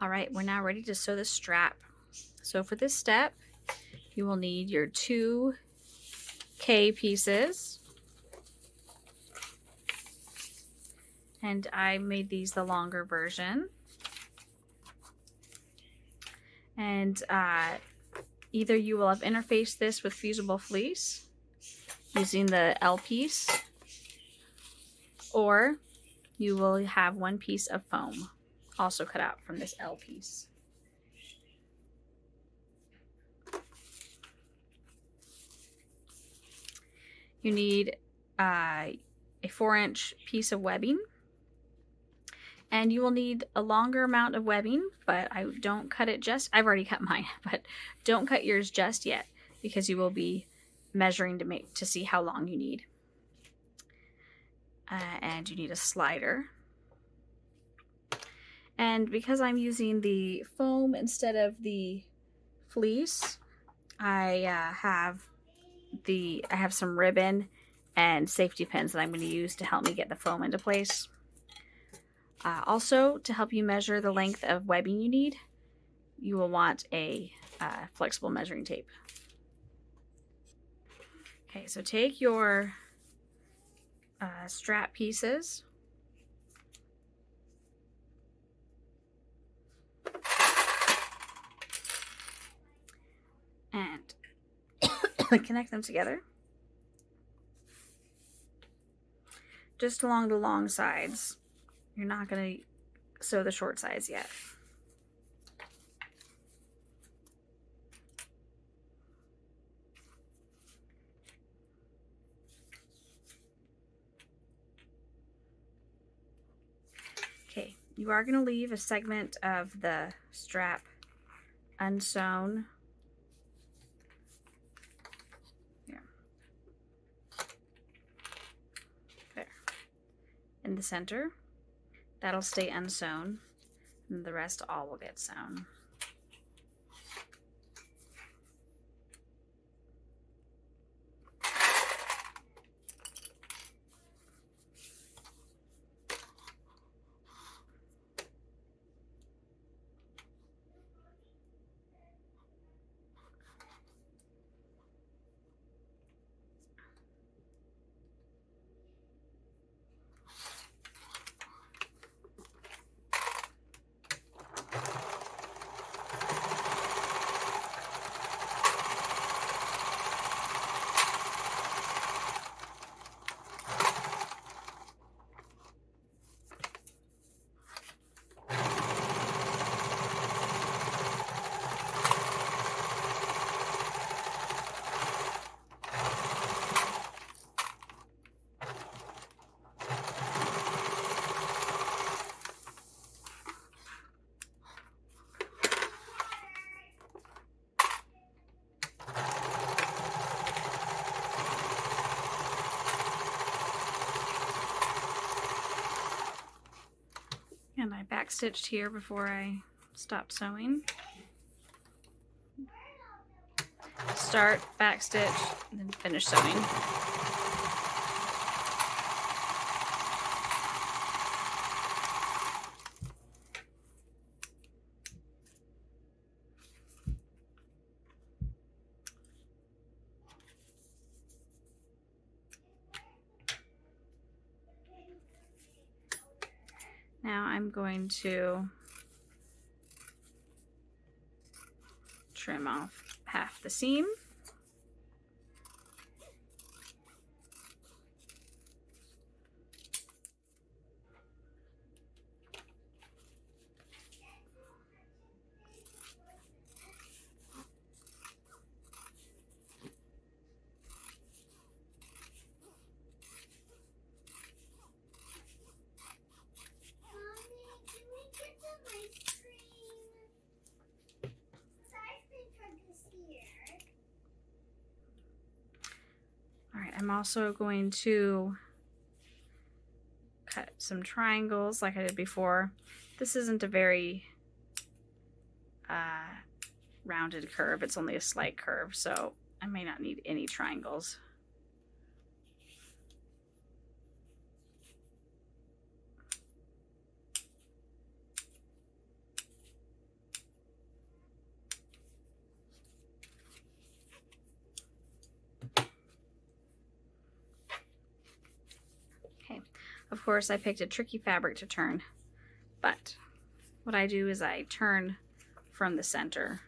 All right, we're now ready to sew the strap. So for this step, you will need your 2 K pieces. And I made these the longer version. And either you will have interfaced this with fusible fleece using the L piece, or you will have 1 piece of foam also cut out from this L piece. You need a 4-inch piece of webbing, and you will need a longer amount of webbing, but I don't cut it I've already cut mine, but don't cut yours just yet because you will be measuring to see how long you need. And you need a slider. And because I'm using the foam instead of the fleece, I have some ribbon and safety pins that I'm going to use to help me get the foam into place. Also, to help you measure the length of webbing you need, you will want a flexible measuring tape. Okay, so take your strap pieces and connect them together just along the long sides. You're not going to sew the short sides yet. Okay, you are going to leave a segment of the strap unsewn. Here. There. In the center. That'll stay unsewn, and the rest all will get sewn. And I backstitched here before I stopped sewing. Start, backstitch, and then finish sewing. Now I'm going to trim off half the seam. I'm also going to cut some triangles like I did before. This isn't a very rounded curve, it's only a slight curve, so I may not need any triangles. Of course, I picked a tricky fabric to turn, but what I do is I turn from the center.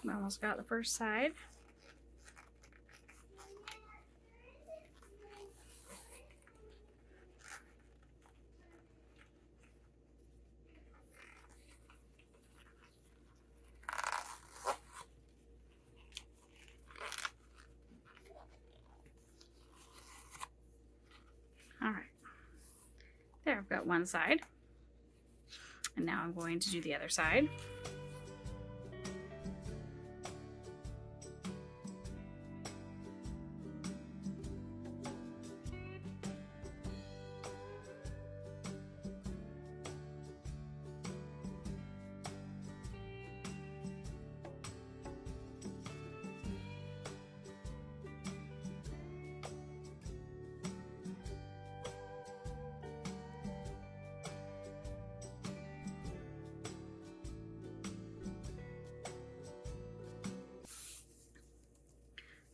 Almost got the first side. All right, there, I've got one side, and now I'm going to do the other side.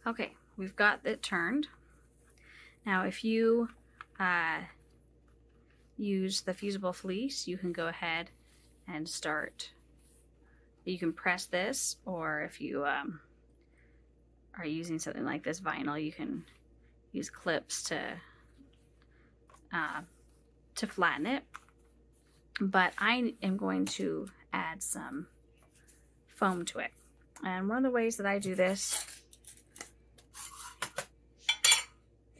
Okay, we've got it turned. Now if you use the fusible fleece, you can go ahead and start. You can press this, or if you are using something like this vinyl, you can use clips to flatten it. But I am going to add some foam to it. And one of the ways that I do this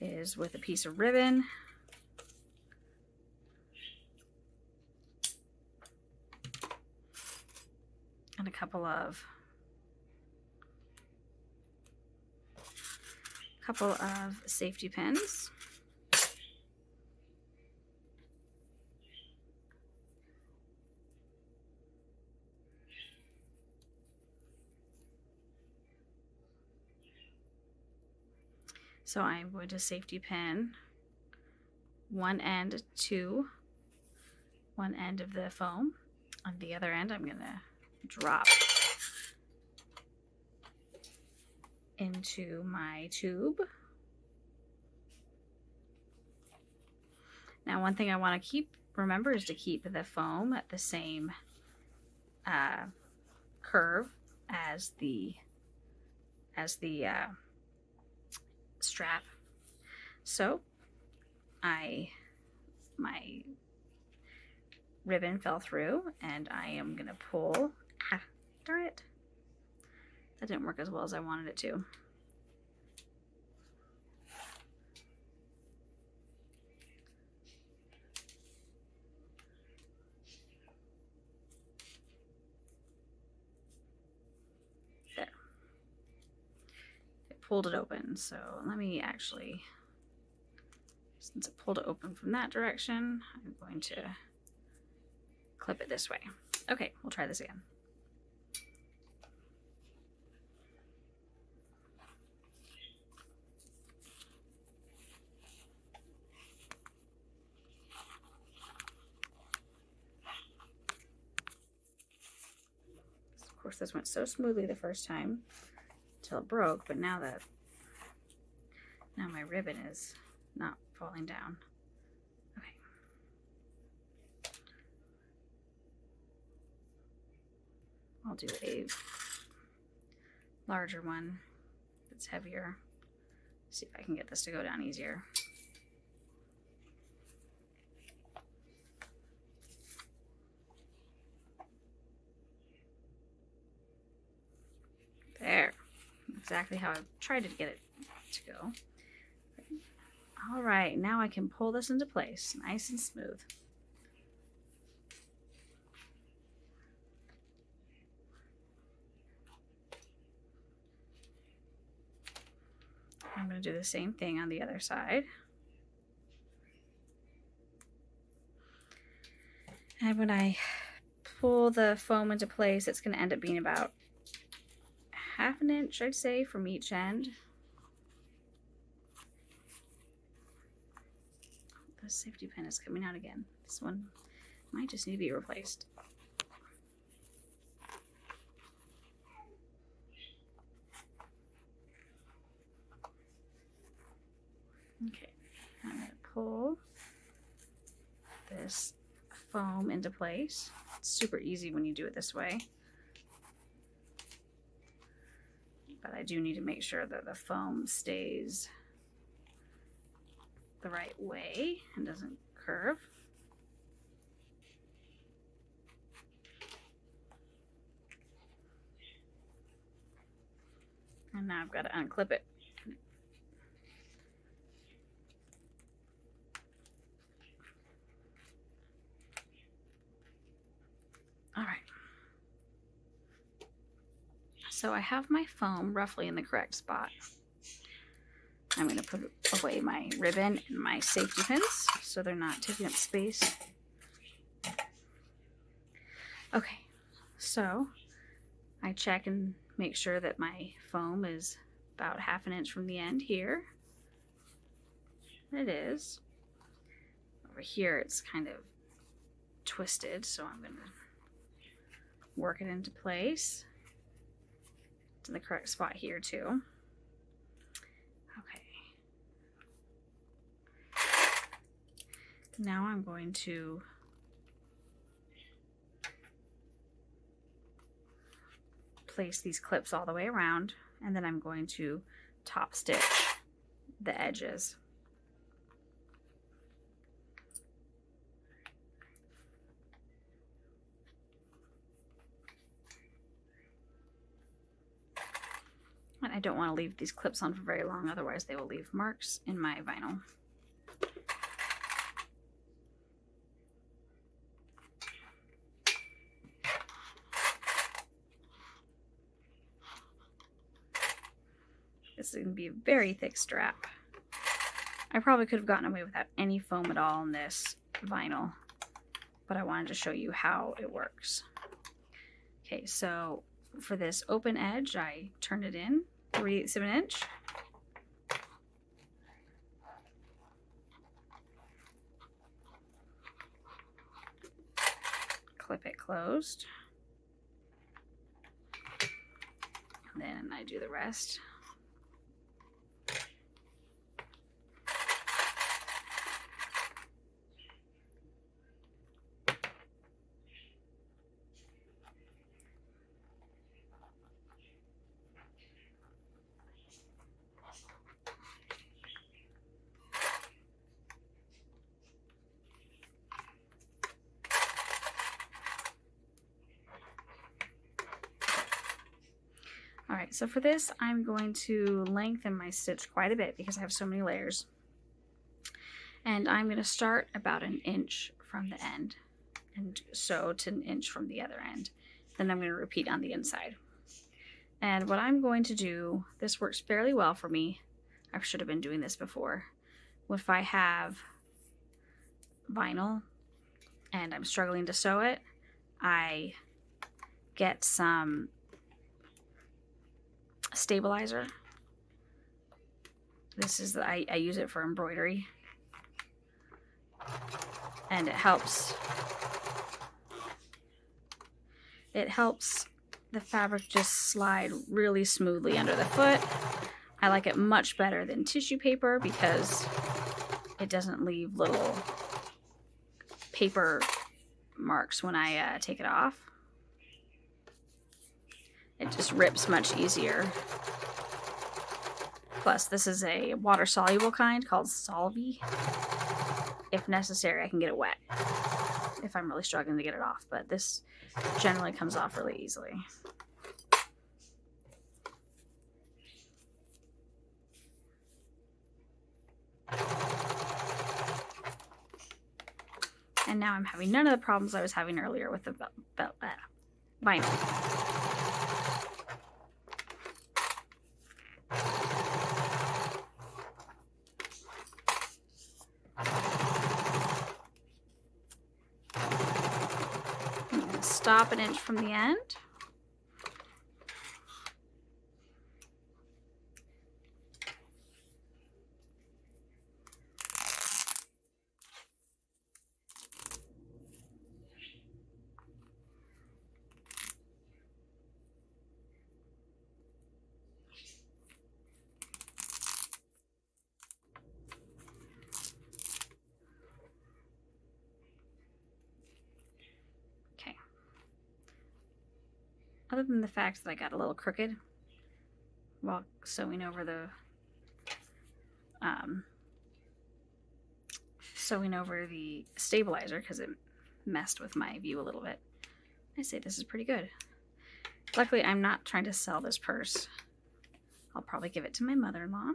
is with a piece of ribbon. And a couple of safety pins. So I'm going to safety pin one end to one end of the foam. On the other end, I'm going to drop into my tube. Now, one thing I want to remember is to keep the foam at the same curve as the strap. So my ribbon fell through, and I am gonna pull. Darn it, that didn't work as well as I wanted it to. There, it pulled it open. So let me actually, since it pulled it open from that direction, I'm going to clip it this way. Okay, we'll try this again. Of course, this went so smoothly the first time until it broke, but now my ribbon is not falling down. Okay. I'll do a larger one that's heavier See if I can get this to go down easier. There. Exactly how I tried to get it to go. All right, now I can pull this into place, nice and smooth. I'm going to do the same thing on the other side. And when I pull the foam into place, it's going to end up being about 1/2 inch, I'd say, from each end. The safety pin is coming out again. This one might just need to be replaced. Okay, I'm going to pull this foam into place. It's super easy when you do it this way. But I do need to make sure that the foam stays the right way and doesn't curve. And now I've got to unclip it. All right. So I have my foam roughly in the correct spot. I'm going to put away my ribbon and my safety pins so they're not taking up space. Okay, so I check and make sure that my foam is about 1/2 inch from the end here. It is. Over here it's kind of twisted, so I'm going to work it into place. It's in the correct spot here too. Okay. Now I'm going to place these clips all the way around, and then I'm going to top stitch the edges. And I don't want to leave these clips on for very long, otherwise they will leave marks in my vinyl. This is going to be a very thick strap. I probably could have gotten away without any foam at all in this vinyl, but I wanted to show you how it works. Okay, so for this open edge, I turned it in 3/8 of an inch. Clip it closed. And then I do the rest. Alright, so for this I'm going to lengthen my stitch quite a bit because I have so many layers. And I'm going to start about 1 inch from the end and sew to 1 inch from the other end. Then I'm going to repeat on the inside. And what I'm going to do, this works fairly well for me. I should have been doing this before. If I have vinyl and I'm struggling to sew it, I get some stabilizer. This is I use it for embroidery, and it helps the fabric just slide really smoothly under the foot. I like it much better than tissue paper because it doesn't leave little paper marks when I take it off. It just rips much easier. Plus, this is a water-soluble kind called Solvy. If necessary, I can get it wet if I'm really struggling to get it off, but this generally comes off really easily. And now I'm having none of the problems I was having earlier with the vinyl. I'm going to stop an inch from the end. Other than the fact that I got a little crooked while sewing over the stabilizer because it messed with my view a little bit, I say this is pretty good. Luckily, I'm not trying to sell this purse. I'll probably give it to my mother-in-law,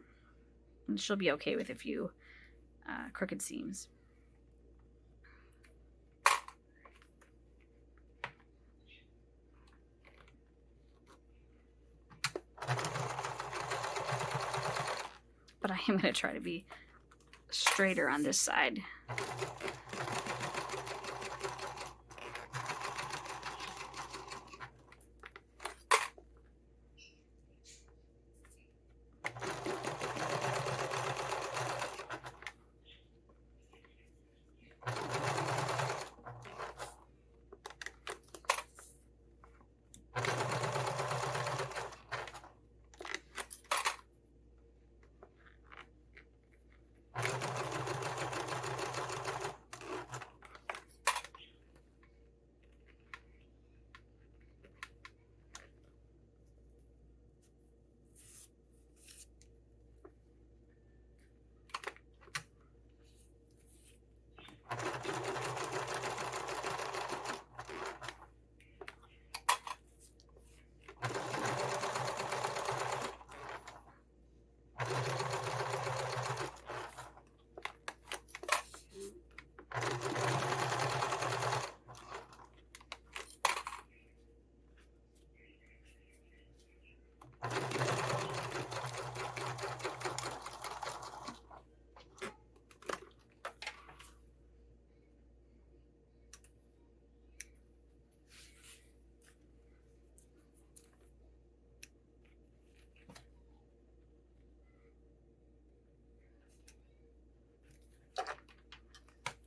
and she'll be okay with a few crooked seams. But I am going to try to be straighter on this side.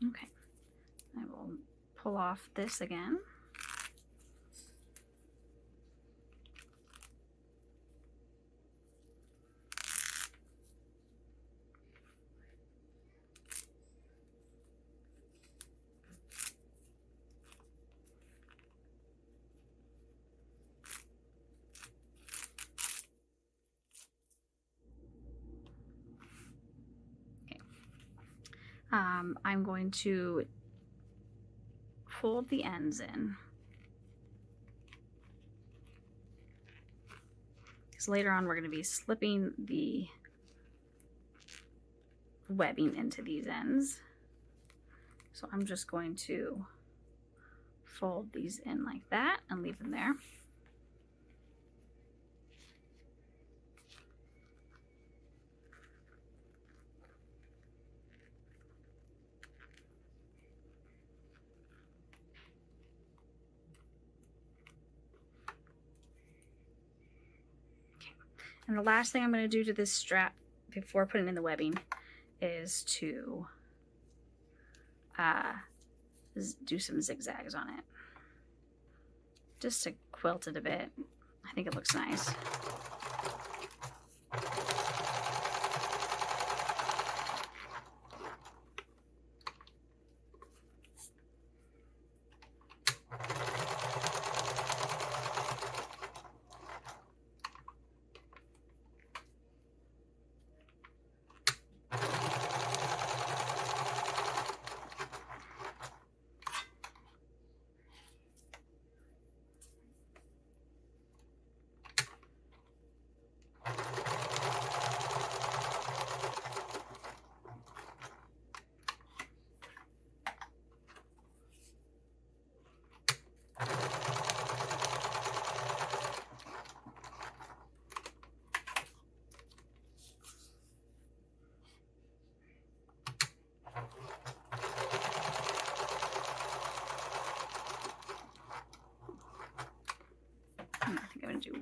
Okay, I will pull off this again. I'm going to fold the ends in, because later on we're going to be slipping the webbing into these ends. So I'm just going to fold these in like that and leave them there. And the last thing I'm going to do to this strap before putting in the webbing is to do some zigzags on it, just to quilt it a bit. I think it looks nice.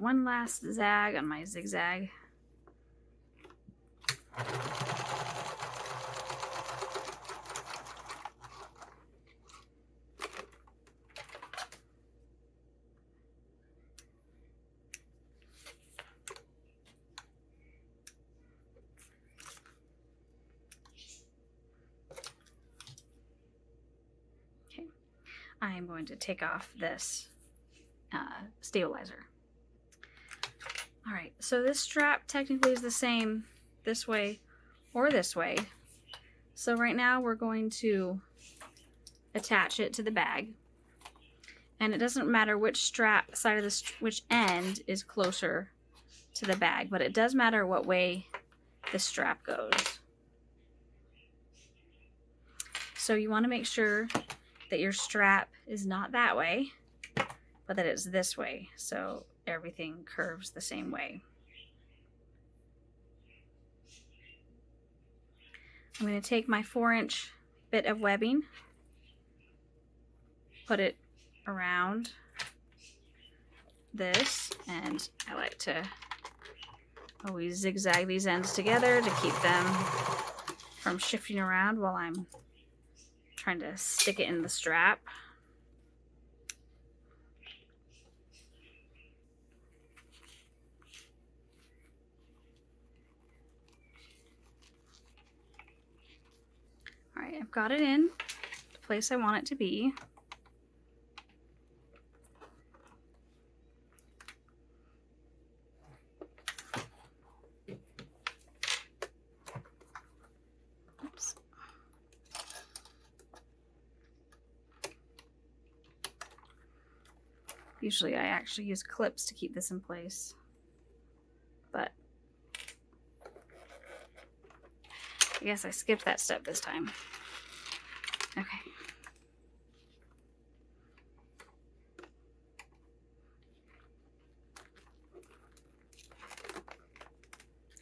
one last zag on my zigzag. I'm going to take off this stabilizer. All right, so this strap technically is the same this way or this way. So right now we're going to attach it to the bag. And it doesn't matter which strap side of this, which end is closer to the bag, but it does matter what way the strap goes. So you want to make sure that your strap is not that way, but that it's this way, so everything curves the same way. I'm going to take my 4-inch bit of webbing, put it around this, and I like to always zigzag these ends together to keep them from shifting around while I'm trying to stick it in the strap. All right, I've got it in the place I want it to be. Oops. Usually I actually use clips to keep this in place, but I guess I skipped that step this time. Okay.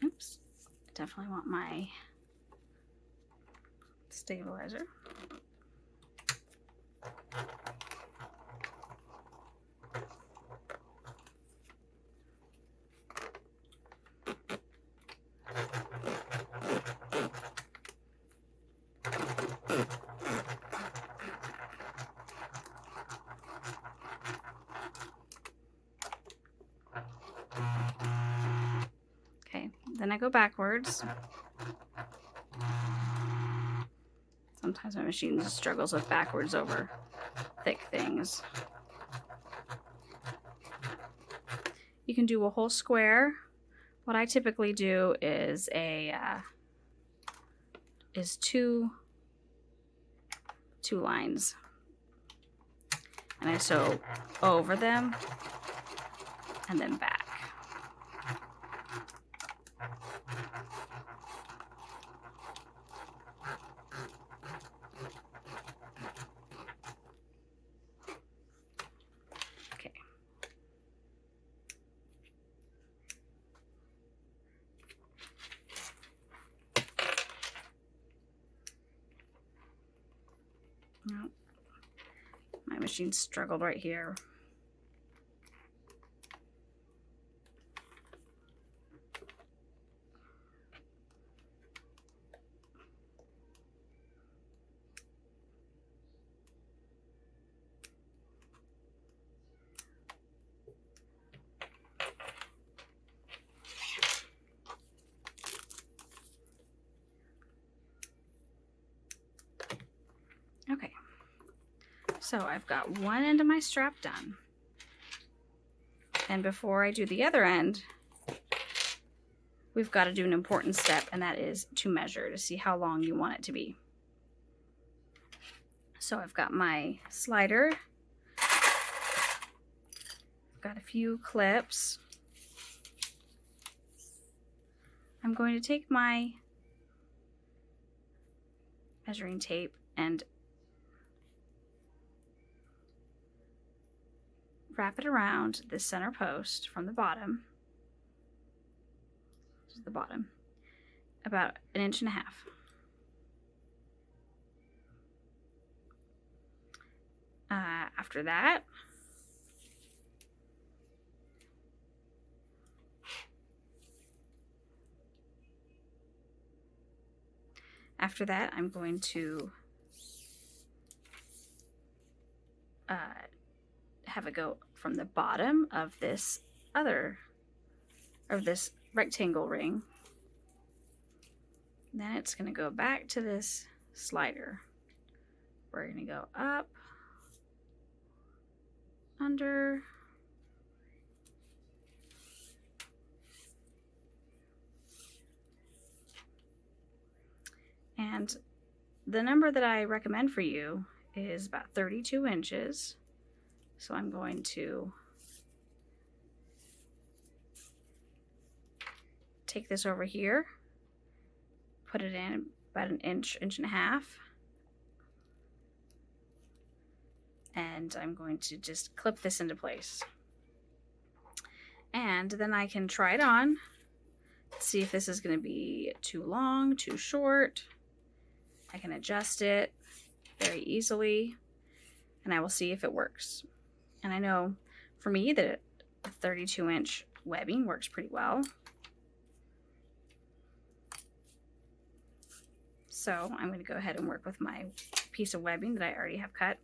Oops. Definitely want my stabilizer. Okay, then I go backwards. Sometimes my machine struggles with backwards over thick things. You can do a whole square. What I typically do is two lines, and I sew over them and then back. Okay. Nope. My machine struggled right here. Okay, so I've got one end of my strap done. And before I do the other end, we've got to do an important step, and that is to measure to see how long you want it to be. So I've got my slider, I've got a few clips. I'm going to take my measuring tape and wrap it around the center post from the bottom, this is the bottom, about 1.5 inches. After that, After that, I'm going to have it go from the bottom of this rectangle ring. Then it's going to go back to this slider. We're going to go up, under, and the number that I recommend for you is about 32 inches. So I'm going to take this over here, put it in about an inch, inch and a half, and I'm going to just clip this into place. And then I can try it on, see if this is going to be too long, too short. I can adjust it very easily, and I will see if it works. And I know for me that a 32-inch webbing works pretty well. So I'm going to go ahead and work with my piece of webbing that I already have cut.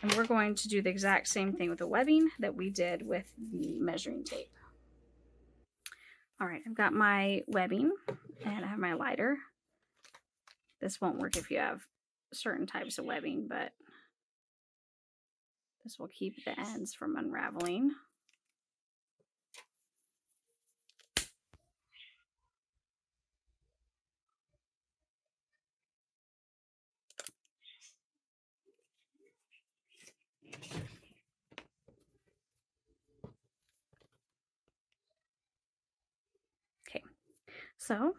And we're going to do the exact same thing with the webbing that we did with the measuring tape. All right, I've got my webbing and I have my lighter. This won't work if you have certain types of webbing, but this will keep the ends from unraveling. Okay, so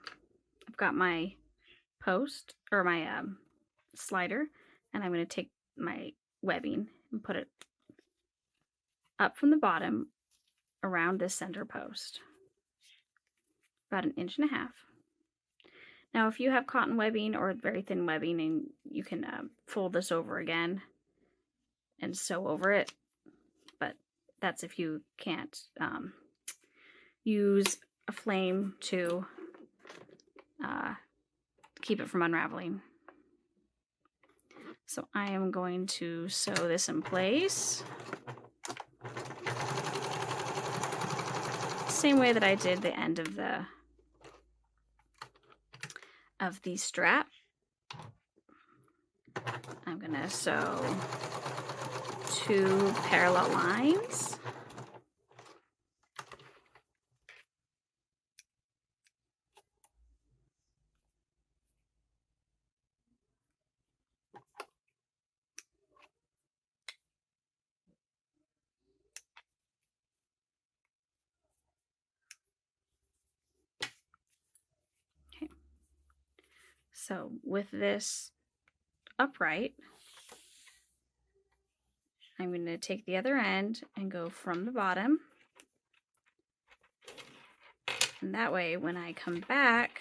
I've got my post or my slider, and I'm going to take my webbing and put it up from the bottom around this center post, about an inch and a half. Now if you have cotton webbing or very thin webbing, and you can fold this over again and sew over it, but that's if you can't use a flame to keep it from unraveling. So I am going to sew this in place. Same way that I did the end of the strap. I'm going to sew 2 parallel lines. So with this upright, I'm going to take the other end and go from the bottom. And that way, when I come back,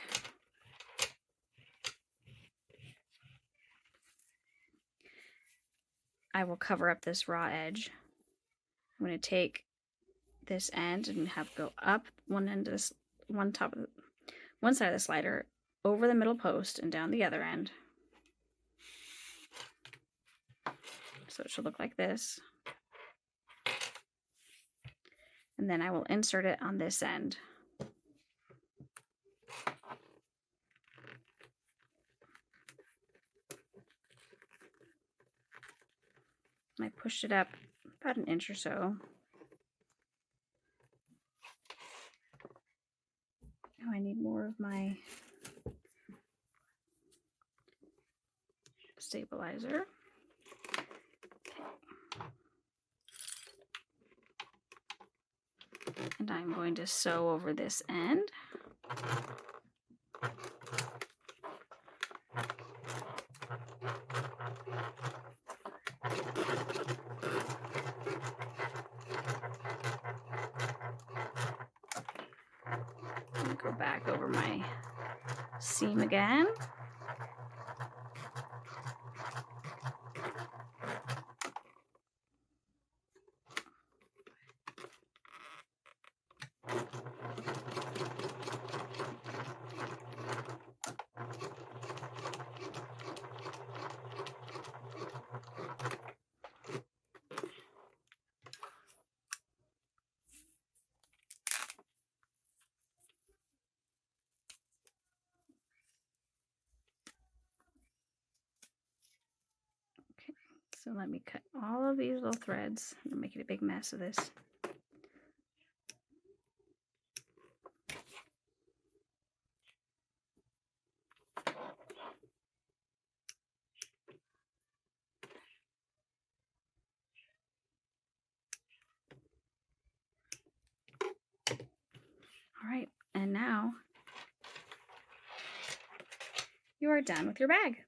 I will cover up this raw edge. I'm going to take this end and have go up one end of this, one side of the slider, over the middle post and down the other end. So it should look like this. And then I will insert it on this end. I pushed it up about an inch or so. Now I need more of my stabilizer. And I'm going to sew over this end. Go back over my seam again. So let me cut all of these little threads. I'm making a big mess of this. All right, and now you are done with your bag.